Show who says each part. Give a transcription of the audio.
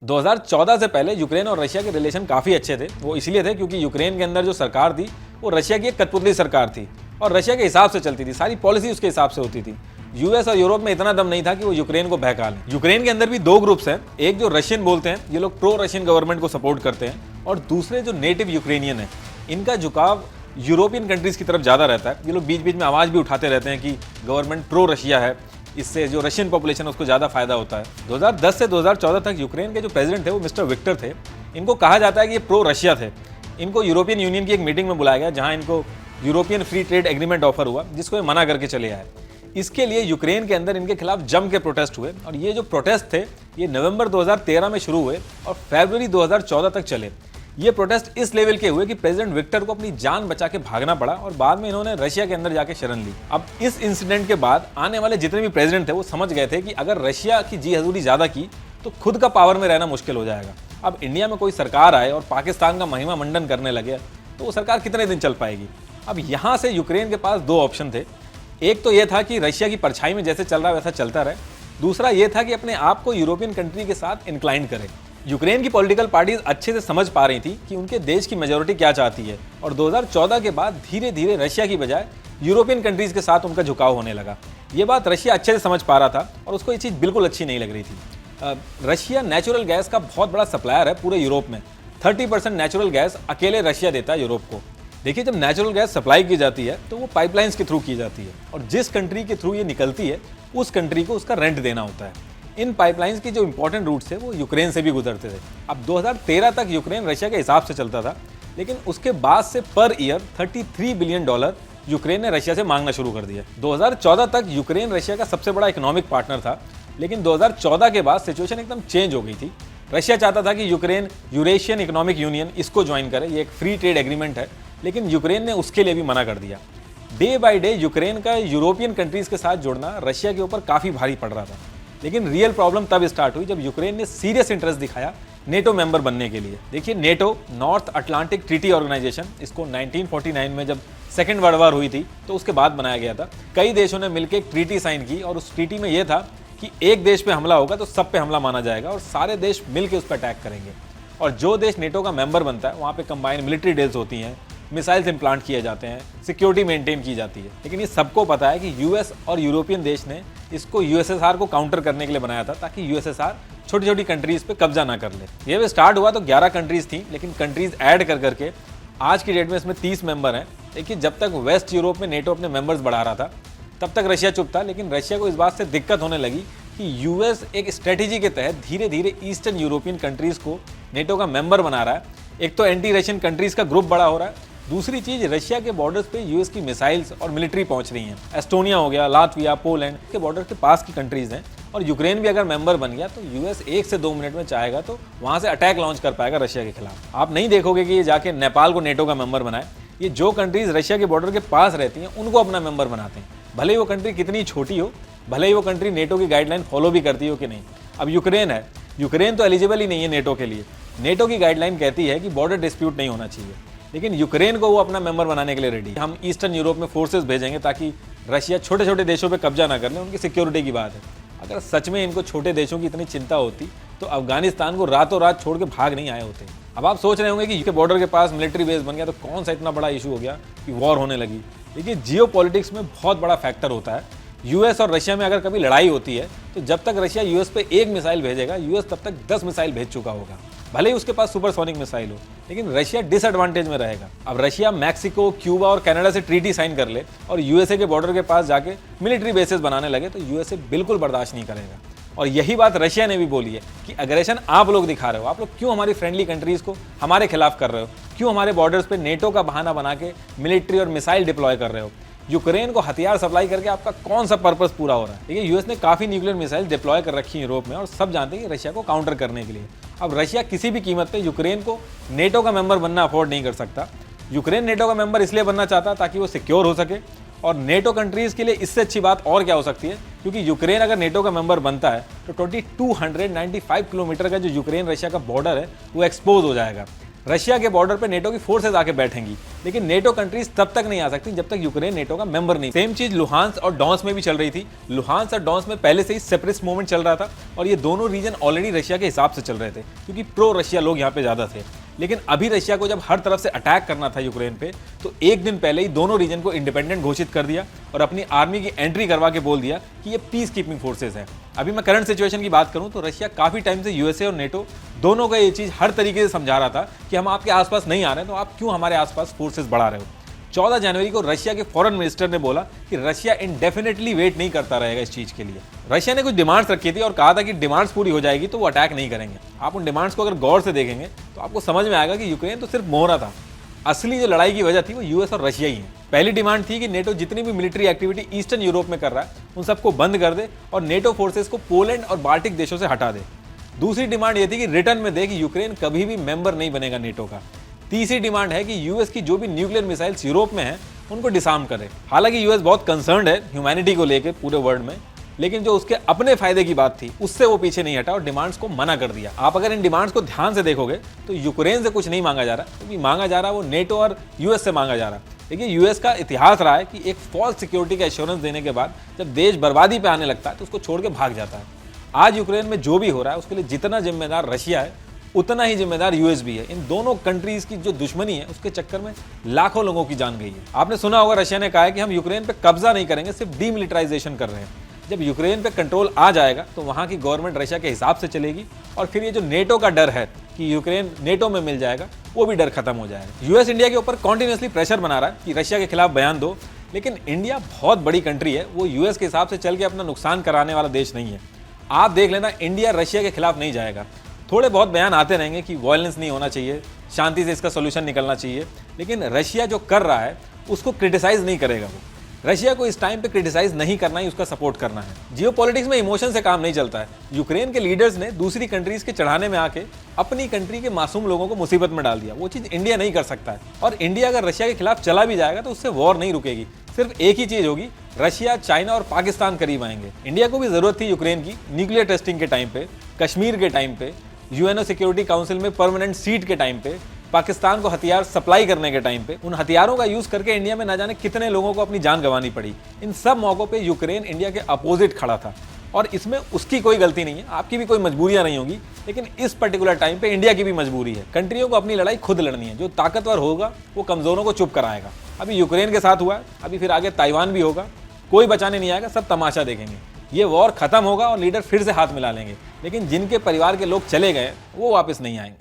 Speaker 1: 2014 से पहले यूक्रेन और रशिया के रिलेशन काफ़ी अच्छे थे। वो इसलिए थे क्योंकि यूक्रेन के अंदर जो सरकार थी वो रशिया की एक कठपुतली सरकार थी और रशिया के हिसाब से चलती थी, सारी पॉलिसी उसके हिसाब से होती थी। यूएस और यूरोप में इतना दम नहीं था कि वो यूक्रेन को बहका लें। यूक्रेन के अंदर भी दो ग्रुप्स हैं, एक जो रशियन बोलते हैं, ये लोग प्रो रशियन गवर्नमेंट को सपोर्ट करते हैं, और दूसरे जो नेटिव यूक्रेनियन है, इनका झुकाव यूरोपियन कंट्रीज की तरफ ज़्यादा रहता है। ये लोग बीच बीच में आवाज़ भी उठाते रहते हैं कि गवर्नमेंट प्रो रशिया है, इससे जो रशियन पॉपुलेशन है उसको ज़्यादा फायदा होता है। 2010 से 2014 तक यूक्रेन के जो प्रेसिडेंट थे वो मिस्टर विक्टर थे। इनको कहा जाता है कि ये प्रो रशिया थे। इनको यूरोपियन यूनियन की एक मीटिंग में बुलाया गया जहां इनको European free trade agreement offer हुआ, जिसको ये मना करके चले आए। इसके लिए यूक्रेन के अंदर इनके खिलाफ जम के प्रोटेस्ट हुए, और ये जो प्रोटेस्ट थे ये नवंबर 2013 में शुरू हुए और फरवरी 2014 तक चले। ये प्रोटेस्ट इस लेवल के हुए कि प्रेसिडेंट विक्टर को अपनी जान बचा के भागना पड़ा और बाद में इन्होंने रशिया के अंदर जाके शरण ली। अब इस इंसिडेंट के बाद आने वाले जितने भी प्रेसिडेंट थे वो समझ गए थे कि अगर रशिया की जी हजूरी ज़्यादा की तो खुद का पावर में रहना मुश्किल हो जाएगा। अब इंडिया में कोई सरकार आए और पाकिस्तान का महिमा मंडन करने लगे तो वो सरकार कितने दिन चल पाएगी। अब यहाँ से यूक्रेन के पास दो ऑप्शन थे। एक तो ये था कि रशिया की परछाई में जैसे चल रहा है वैसा चलता रहे, दूसरा ये था कि अपने आप को यूरोपियन कंट्री के साथ इंक्लाइन करे। यूक्रेन की पॉलिटिकल पार्टीज अच्छे से समझ पा रही थी कि उनके देश की मेजोरिटी क्या चाहती है, और 2014 के बाद धीरे धीरे रशिया की बजाय यूरोपियन कंट्रीज के साथ उनका झुकाव होने लगा। ये बात रशिया अच्छे से समझ पा रहा था और उसको ये चीज़ बिल्कुल अच्छी नहीं लग रही थी। रशिया नेचुरल गैस का बहुत बड़ा सप्लायर है पूरे यूरोप में। 30% नेचुरल गैस अकेले रशिया देता है यूरोप को। देखिए, जब नेचुरल गैस सप्लाई की जाती है तो वो पाइपलाइंस के थ्रू की जाती है, और जिस कंट्री के थ्रू ये निकलती है उस कंट्री को उसका रेंट देना होता है। इन पाइपलाइंस की जो इंपॉर्टेंट रूट्स थे वो यूक्रेन से भी गुजरते थे। अब 2013 तक यूक्रेन रशिया के हिसाब से चलता था, लेकिन उसके बाद से पर ईयर $33 बिलियन यूक्रेन ने रशिया से मांगना शुरू कर दिया। 2014 तक यूक्रेन रशिया का सबसे बड़ा इकोनॉमिक पार्टनर था, लेकिन 2014 के बाद सिचुएशन एकदम चेंज हो गई थी। रशिया चाहता था कि यूक्रेन यूरेशियन इकोनॉमिक यूनियन इसको ज्वाइन करे, ये एक फ्री ट्रेड एग्रीमेंट है, लेकिन यूक्रेन ने उसके लिए भी मना कर दिया। डे बाय डे यूक्रेन का यूरोपियन कंट्रीज के साथ जुड़ना रशिया के ऊपर काफ़ी भारी पड़ रहा था। लेकिन रियल प्रॉब्लम तब स्टार्ट हुई जब यूक्रेन ने सीरियस इंटरेस्ट दिखाया नेटो मेंबर बनने के लिए। देखिए, NATO North Atlantic Treaty Organization, इसको 1949 में जब सेकेंड वर्ल्ड वॉर हुई थी तो उसके बाद बनाया गया था। कई देशों ने मिलकर एक ट्रीटी साइन की, और उस ट्रीटी में यह था कि एक देश पे हमला होगा तो सब पे हमला माना जाएगा और सारे देश मिलकर उस पर अटैक करेंगे। और जो देश नेटो का मेंबर बनता है वहाँ पे कंबाइंड मिलिट्री ड्रिल्स होती हैं, मिसाइल्स इम्प्लांट किए जाते हैं, सिक्योरिटी मेंटेन की जाती है। लेकिन ये सबको पता है कि यूएस और यूरोपियन देश ने इसको यूएसएसआर को काउंटर करने के लिए बनाया था, ताकि यूएसएसआर छोटी छोटी कंट्रीज पे कब्जा ना कर ले। ये भी स्टार्ट हुआ तो 11 कंट्रीज थी, लेकिन कंट्रीज ऐड कर करके आज की डेट में इसमें 30 मेंबर हैं। देखिए, जब तक वेस्ट यूरोप में नेटो अपने मेंबर्स बढ़ा रहा था तब तक रशिया चुप था, लेकिन रशिया को इस बात से दिक्कत होने लगी कि यूएस एक स्ट्रेटेजी के तहत धीरे धीरे ईस्टर्न यूरोपियन कंट्रीज को नेटो का मेंबर बना रहा है। एक तो एंटी रशियन कंट्रीज का ग्रुप बड़ा हो रहा है, दूसरी चीज रशिया के बॉर्डर्स पे यूएस की मिसाइल्स और मिलिट्री पहुंच रही हैं। एस्टोनिया हो गया, लातविया, पोलैंड के बॉर्डर के पास की कंट्रीज हैं, और यूक्रेन भी अगर मेंबर बन गया तो यूएस 1 से 2 मिनट में चाहेगा तो वहां से अटैक लॉन्च कर पाएगा रशिया के खिलाफ। आप नहीं देखोगे कि ये जाके नेपाल को नेटो का मेंबर बनाए। ये जो कंट्रीज रशिया के बॉर्डर के पास रहती हैं उनको अपना मेंबर बनाते हैं, भले ही वो कंट्री कितनी छोटी हो, भले ही वो कंट्री नेटो की गाइडलाइन फॉलो भी करती हो कि नहीं। अब यूक्रेन है, यूक्रेन तो एलिजिबल ही नहीं है नेटो के लिए। नेटो की गाइडलाइन कहती है कि बॉर्डर डिस्प्यूट नहीं होना चाहिए, लेकिन यूक्रेन को वो अपना मेंबर बनाने के लिए रेडी। हम ईस्टर्न यूरोप में फोर्सेस भेजेंगे ताकि रशिया छोटे छोटे देशों पे कब्जा ना कर ले, उनकी सिक्योरिटी की बात है। अगर सच में इनको छोटे देशों की इतनी चिंता होती तो अफगानिस्तान को रातों रात छोड़ के भाग नहीं आए होते। अब आप सोच रहे होंगे कि यूके बॉर्डर के पास मिलिट्री बेस बन गया तो कौन सा इतना बड़ा इशू हो गया कि वॉर होने लगी। देखिए, जियो पॉलिटिक्स में बहुत बड़ा फैक्टर होता है। यूएस और रशिया में अगर कभी लड़ाई होती है तो जब तक रशिया यूएस पे 1 मिसाइल भेजेगा, यूएस तब तक 10 मिसाइल भेज चुका होगा। भले ही उसके पास सुपरसोनिक मिसाइल हो, लेकिन रशिया डिसएडवांटेज में रहेगा। अब रशिया मैक्सिको, क्यूबा और कनाडा से ट्रीटी साइन कर ले और यूएसए के बॉर्डर के पास जाके मिलिट्री बेसेस बनाने लगे तो यूएसए बिल्कुल बर्दाश्त नहीं करेगा। और यही बात रशिया ने भी बोली है कि अग्रेशन आप लोग दिखा रहे हो, आप लोग क्यों हमारी फ्रेंडली कंट्रीज को हमारे खिलाफ कर रहे हो, क्यों हमारे बॉर्डर्स पे नेटो का बहाना बना के मिलिट्री और मिसाइल डिप्लॉय कर रहे हो, यूक्रेन को हथियार सप्लाई करके आपका कौन सा पर्पस पूरा हो रहा है। देखिए, यूएस ने काफ़ी न्यूक्लियर मिसाइल डिप्लॉय कर रखी है यूरोप में, और सब जानते हैं कि रशिया को काउंटर करने के लिए। अब रशिया किसी भी कीमत पे यूक्रेन को नेटो का मेंबर बनना अफोर्ड नहीं कर सकता। यूक्रेन नेटो का मेंबर इसलिए बनना चाहता ताकि वो सिक्योर हो सके, और नेटो कंट्रीज़ के लिए इससे अच्छी बात और क्या हो सकती है, क्योंकि यूक्रेन अगर नेटो का मेंबर बनता है तो 2295 किलोमीटर का जो यूक्रेन रशिया का बॉर्डर है वो एक्सपोज हो जाएगा। रशिया के बॉर्डर पे नेटो की फोर्सेज आके बैठेंगी, लेकिन नेटो कंट्रीज तब तक नहीं आ सकती जब तक यूक्रेन नेटो का मेंबर नहीं। सेम चीज लुहांस और डॉन्स में भी चल रही थी। लुहांस और डॉन्स में पहले से ही सेपरेटिस्ट मूवमेंट चल रहा था और ये दोनों रीजन ऑलरेडी रशिया के हिसाब से चल रहे थे क्योंकि प्रो रशिया लोग यहाँ पे ज्यादा थे। लेकिन अभी रशिया को जब हर तरफ से अटैक करना था यूक्रेन पे, तो एक दिन पहले ही दोनों रीजन को इंडिपेंडेंट घोषित कर दिया और अपनी आर्मी की एंट्री करवा के बोल दिया कि ये पीस कीपिंग फोर्सेज हैं। अभी मैं करंट सिचुएशन की बात करूं तो रशिया काफी टाइम से यूएसए और नेटो दोनों का ये चीज हर तरीके से समझा रहा था कि हम आपके आसपास नहीं आ रहे, तो आप क्यों हमारे आसपास फोर्सेज बढ़ा रहे हो। 14 जनवरी को रशिया के फॉरेन मिनिस्टर ने बोला कि रशिया इंडेफिनेटली वेट नहीं करता रहेगा इस चीज के लिए। रशिया ने कुछ डिमांड्स रखी थी और कहा था कि डिमांड्स पूरी हो जाएगी तो वो अटैक नहीं करेंगे। आप उन डिमांड्स को अगर गौर से देखेंगे तो आपको समझ में आएगा कि यूक्रेन तो सिर्फ मोहरा था। असली जो लड़ाई की वजह थी वो यूएस और रशिया ही है। पहली डिमांड थी कि नेटो जितनी भी मिलिट्री एक्टिविटी ईस्टर्न यूरोप में कर रहा है उन सबको बंद कर दे और नेटो फोर्सेस को पोलैंड और बाल्टिक देशों से हटा दे। दूसरी डिमांड ये थी कि रिटर्न में दे कि यूक्रेन कभी भी मेंबर नहीं बनेगा नेटो का। तीसरी डिमांड है कि यूएस की जो भी न्यूक्लियर मिसाइल्स यूरोप में हैं उनको डिसआर्म करे। हालांकि यूएस बहुत कंसर्न्ड है ह्यूमैनिटी को लेकर पूरे वर्ल्ड में, लेकिन जो उसके अपने फायदे की बात थी उससे वो पीछे नहीं हटा और डिमांड्स को मना कर दिया। आप अगर इन डिमांड्स को ध्यान से देखोगे तो यूक्रेन से कुछ नहीं मांगा जा रहा, क्योंकि मांगा जा रहा वो नेटो और यूएस से मांगा जा रहा। देखिए, यूएस का इतिहास रहा है कि एक फॉल्स सिक्योरिटी का एश्योरेंस देने के बाद जब देश बर्बादी पे आने लगता है तो उसको छोड़ के भाग जाता है। आज यूक्रेन में जो भी हो रहा है उसके लिए जितना जिम्मेदार रशिया है उतना ही जिम्मेदार यूएस भी है। इन दोनों कंट्रीज की जो दुश्मनी है उसके चक्कर में लाखों लोगों की जान गई है। आपने सुना होगा रशिया ने कहा है कि हम यूक्रेन पे कब्जा नहीं करेंगे, सिर्फ डीमिलिटराइजेशन कर रहे हैं। जब यूक्रेन पे कंट्रोल आ जाएगा तो वहां की गवर्नमेंट रशिया के हिसाब से चलेगी और फिर ये जो नेटो का डर है कि यूक्रेन नेटो में मिल जाएगा वो भी डर खत्म हो जाएगा। यूएस इंडिया के ऊपर कॉन्टिन्यूसली प्रेशर बना रहा है कि रशिया के खिलाफ बयान दो, लेकिन इंडिया बहुत बड़ी कंट्री है, वो यूएस के हिसाब से चल के अपना नुकसान कराने वाला देश नहीं है। आप देख लेना, इंडिया रशिया के खिलाफ नहीं जाएगा। थोड़े बहुत बयान आते रहेंगे कि वायलेंस नहीं होना चाहिए, शांति से इसका सोल्यूशन निकलना चाहिए, लेकिन रशिया जो कर रहा है उसको क्रिटिसाइज नहीं करेगा। वो रशिया को इस टाइम पे क्रिटिसाइज नहीं करना ही उसका सपोर्ट करना है। जियोपॉलिटिक्स में इमोशन से काम नहीं चलता है। यूक्रेन के लीडर्स ने दूसरी कंट्रीज के चढ़ाने में आके अपनी कंट्री के मासूम लोगों को मुसीबत में डाल दिया। वो चीज इंडिया नहीं कर सकता है। और इंडिया अगर रशिया के खिलाफ चला भी जाएगा तो उससे वॉर नहीं रुकेगी। सिर्फ एक ही चीज होगी, रशिया, चाइना और पाकिस्तान करीब आएंगे। इंडिया को भी जरूरत थी यूक्रेन की न्यूक्लियर टेस्टिंग के टाइम पे, कश्मीर के टाइम पे, यूएनओ सिक्योरिटी काउंसिल में परमानेंट सीट के टाइम पे, पाकिस्तान को हथियार सप्लाई करने के टाइम पे। उन हथियारों का यूज करके इंडिया में ना जाने कितने लोगों को अपनी जान गंवानी पड़ी। इन सब मौकों पे यूक्रेन इंडिया के अपोजिट खड़ा था और इसमें उसकी कोई गलती नहीं है, आपकी भी कोई मजबूरियां नहीं होगी, लेकिन इस पर्टिकुलर टाइम पे इंडिया की भी मजबूरी है। कंट्रियों को अपनी लड़ाई खुद लड़नी है। जो ताकतवर होगा वो कमजोरों को चुप कराएगा। अभी यूक्रेन के साथ हुआ है, अभी फिर आगे ताइवान भी होगा। कोई बचाने नहीं आएगा, सब तमाशा देखेंगे। ये वॉर खत्म होगा और लीडर फिर से हाथ मिला लेंगे, लेकिन जिनके परिवार के लोग चले गए वो वापस नहीं आएंगे।